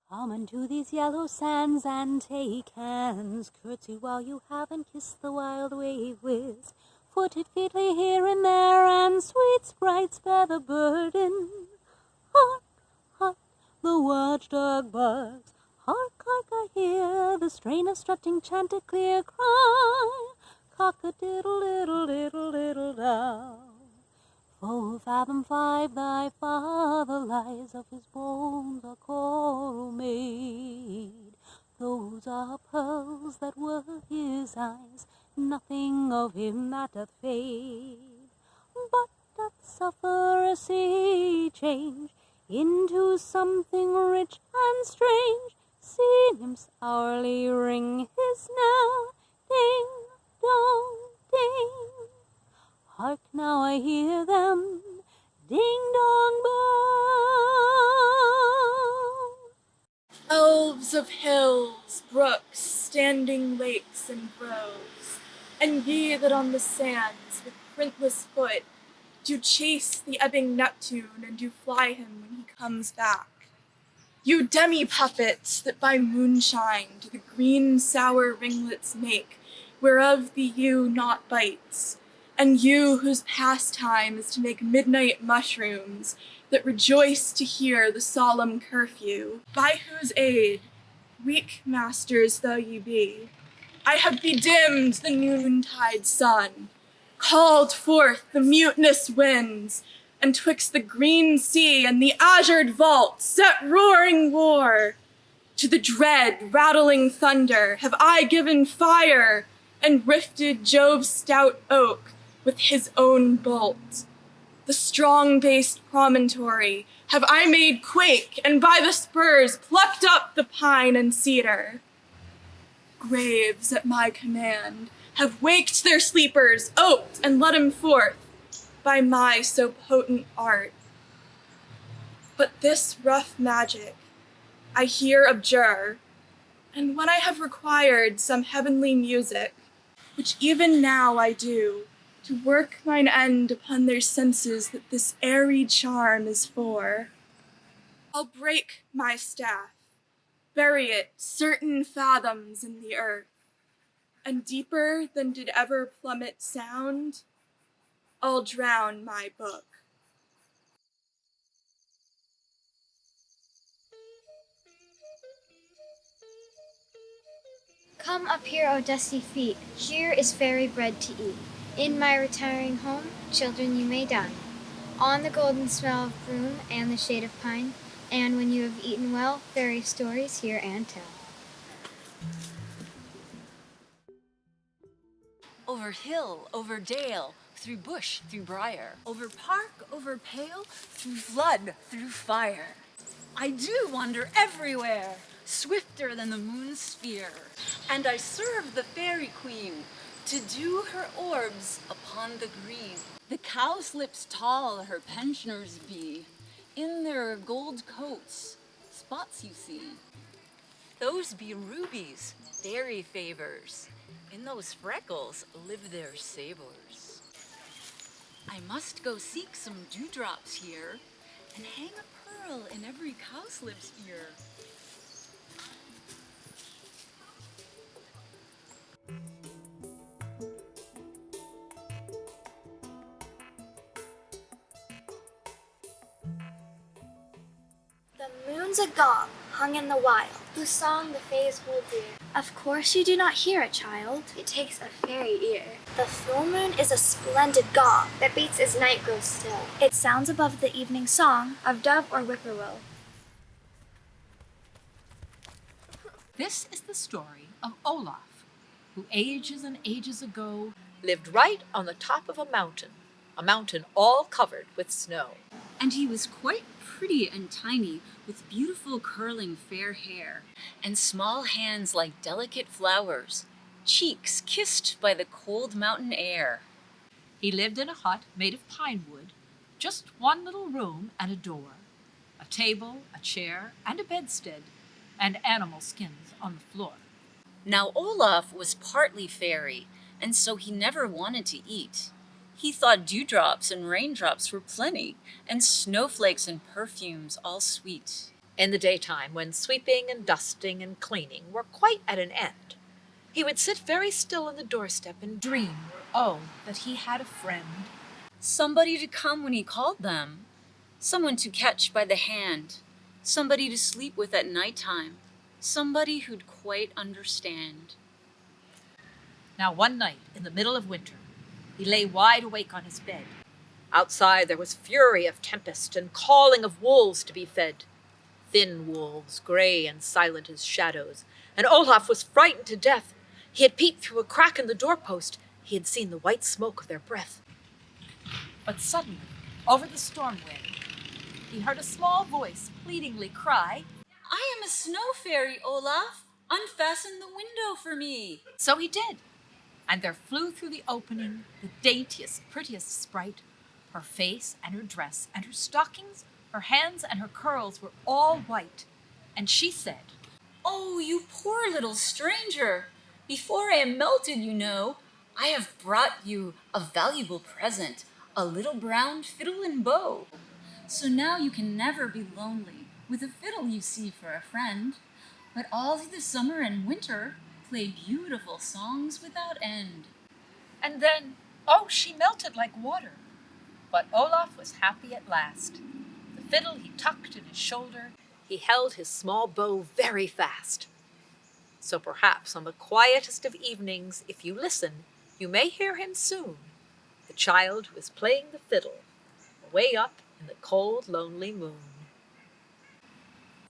Come unto these yellow sands and take hands, curtsy while you haven't kissed the wild wave whiz, footed featly here and there, and sweet sprites bear the burden. Hark, hark, the watchdog barks, hark, hark, I hear the strain of strutting chanted clear, cry, cock-a-diddle-diddle-diddle-diddle-dow. 4 fathom 5 thy father lies, of his bones a coral made. Those are pearls that were his eyes, nothing of him that doth fade, but doth suffer a sea change into something rich and strange. See nymphs hourly ring his knell, ding dong ding. Hark now, I hear them, ding dong bow. Elves of hills, brooks, standing lakes and groves, and ye that on the sands with printless foot do chase the ebbing Neptune and do fly him when he comes back. You demi-puppets that by moonshine to the green sour ringlets make, whereof the ewe not bites, and you whose pastime is to make midnight mushrooms that rejoice to hear the solemn curfew, by whose aid, weak masters though ye be, I have bedimmed the noontide sun, called forth the mutinous winds, and twixt the green sea and the azured vault set roaring war. To the dread rattling thunder have I given fire, and rifted Jove's stout oak with his own bolt. The strong-based promontory have I made quake, and by the spurs plucked up the pine and cedar. Graves at my command have waked their sleepers, oped and let 'em forth by my so potent art. But this rough magic I here abjure, and when I have required some heavenly music, which even now I do, to work mine end upon their senses that this airy charm is for, I'll break my staff, bury it certain fathoms in the earth, and deeper than did ever plummet sound, I'll drown my book. Come up here, O dusty feet, here is fairy bread to eat. In my retiring home, children, you may dine, on the golden smell of broom and the shade of pine, and when you have eaten well, fairy stories hear and tell. Over hill, over dale, through bush, through briar, over park, over pale, through flood, through fire. I do wander everywhere, swifter than the moon's sphere, and I serve the fairy queen to do her orbs upon the green. The cowslips tall her pensioners be, in their gold coats, spots you see. Those be rubies, fairy favors. In those freckles live their savors. I must go seek some dewdrops here, and hang a pearl in every cowslip's ear. The moon's a gong, hung in the wild, whose song the fays hold dear. Of course you do not hear it, child. It takes a fairy ear. The full moon is a splendid gong that beats as night grows still. It sounds above the evening song Of dove or whippoorwill. This is the story of Olaf, who ages and ages ago lived right on the top of a mountain all covered with snow. And he was quite pretty and tiny, with beautiful curling fair hair, and small hands like delicate flowers, cheeks kissed by the cold mountain air. He lived in a hut made of pine wood, just one little room and a door, a table, a chair, and a bedstead, and animal skins on the floor. Now Olaf was partly fairy, and so he never wanted to eat. He thought dewdrops and raindrops were plenty, and snowflakes and perfumes all sweet. In the daytime, when sweeping and dusting and cleaning were quite at an end, he would sit very still on the doorstep and dream, Oh, that he had a friend. Somebody to come when he called them. Someone to catch by the hand. Somebody to sleep with at nighttime. Somebody who'd quite understand. Now one night, in the middle of winter, he lay wide awake on his bed. Outside there was fury of tempest and calling of wolves to be fed. Thin wolves, grey and silent as shadows, and Olaf was frightened to death. He had peeped through a crack in the doorpost. He had seen the white smoke of their breath. But suddenly, over the storm wind, he heard a small voice pleadingly cry, I am a snow fairy, Olaf. Unfasten the window for me. So he did, and there flew through the opening the daintiest, prettiest sprite. Her face and her dress and her stockings, her hands and her curls were all white. And she said, Oh, you poor little stranger. Before I am melted, you know, I have brought you a valuable present, a little brown fiddle and bow. So now you can never be lonely, with a fiddle you see for a friend. But all through the summer and winter, play beautiful songs without end. and then, oh, she melted like water. But Olaf was happy at last. The fiddle he tucked in his shoulder, he held his small bow very fast. So perhaps on the quietest of evenings, if you listen, you may hear him soon, the child who is playing the fiddle, away up in the cold, lonely moon.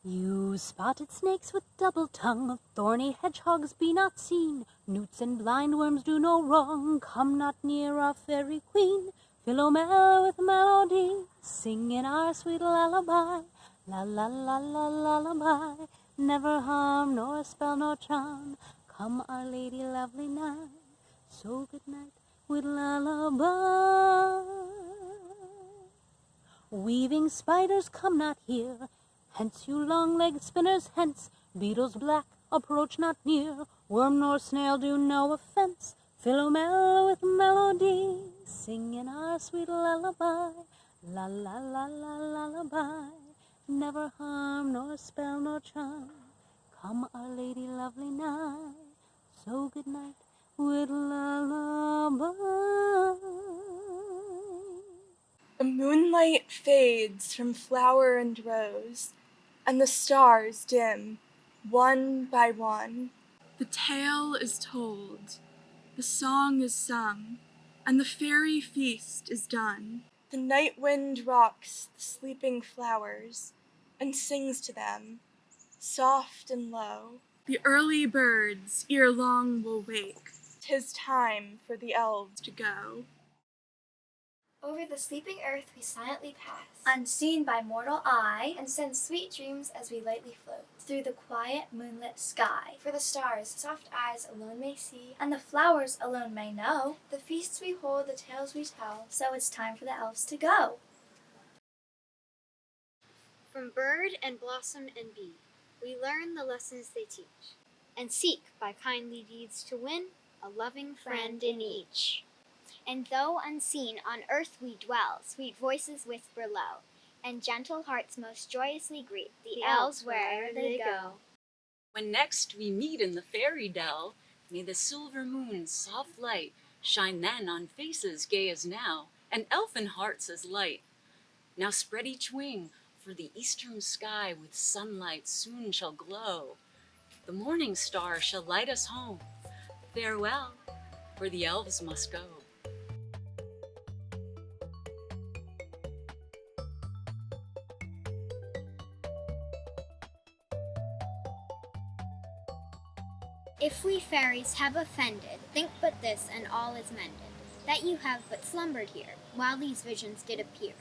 You spotted snakes with double tongue, thorny hedgehogs be not seen, newts and blindworms do no wrong, come not near our fairy queen. Philomel with melody, singing our sweet lullaby, la la la la lullaby, never harm nor spell nor charm, come our lady lovely night, so good night with lullaby. Weaving spiders come not here, hence you long-legged spinners hence, beetles black approach not near, worm nor snail do no offense, Philomel with melody, singing our sweet lullaby, la la la la lullaby, never harm nor spell nor charm, come our lady lovely night, so good night with lullaby. The moonlight fades from flower and rose, and the stars dim, one by one. The tale is told, the song is sung, and the fairy feast is done. The night wind rocks the sleeping flowers, and sings to them, soft and low. The early birds ere long will wake, 'tis time for the elves to go. Over the sleeping earth we silently pass, unseen by mortal eye, and send sweet dreams as we lightly float through the quiet moonlit sky. For the stars soft eyes alone may see, and the flowers alone may know, the feasts we hold, the tales we tell, so it's time for the elves to go. From bird and blossom and bee, we learn the lessons they teach, and seek by kindly deeds to win a loving friend in each. And though unseen on earth we dwell, sweet voices whisper low, and gentle hearts most joyously greet the elves where'er they go. When next we meet in the fairy dell, may the silver moon's soft light shine then on faces gay as now, and elfin hearts as light. Now spread each wing, for the eastern sky with sunlight soon shall glow. The morning star shall light us home. Farewell, for the elves must go. If we fairies have offended, think but this, and all is mended, that you have but slumbered here, while these visions did appear,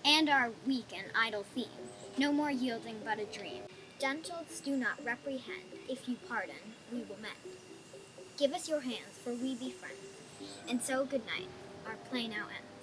and our weak and idle theme, no more yielding but a dream. Gentles, do not reprehend, if you pardon, we will mend. Give us your hands, for we be friends, and so good night, our play now ends.